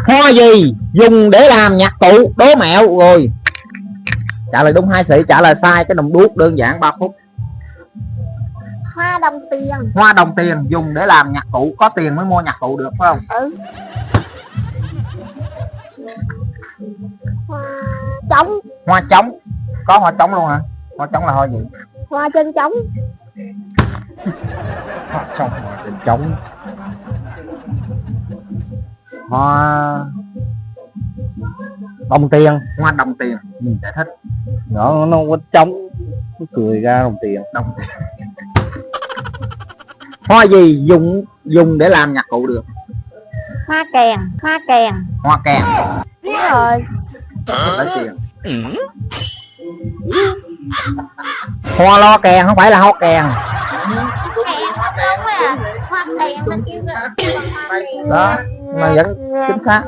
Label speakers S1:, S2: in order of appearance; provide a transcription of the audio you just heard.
S1: Hoa gì dùng để làm nhạc cụ? Đố mẹo rồi. Trả lời đúng 2 sĩ, trả lời sai cái đồng đuốc, đơn giản 3 phút.
S2: Hoa đồng tiền.
S1: Hoa đồng tiền dùng để làm nhạc cụ, có tiền mới mua nhạc cụ được phải không?
S2: Ừ. Hoa trống.
S1: Hoa trống, có hoa trống luôn hả? Hoa trống là hoa gì?
S2: Hoa trên trống.
S1: Hoa trống, hoa trên trống. Hoa đồng tiền. Hoa đồng tiền. Giải thích. Nó có trống, nó cười ra đồng tiền. Đồng tiền. Hoa gì dùng để làm nhạc cụ được?
S2: Hoa kèn. Hoa kèn.
S1: Hoa kèn.
S2: Đúng rồi.
S1: Lấy tiền. Hoa lo kèn không phải là hoa kèn.
S2: Kèn nó đúng à. Hoa kèn nó kêu là hoa kèn.
S1: Đó, mà vẫn chính xác.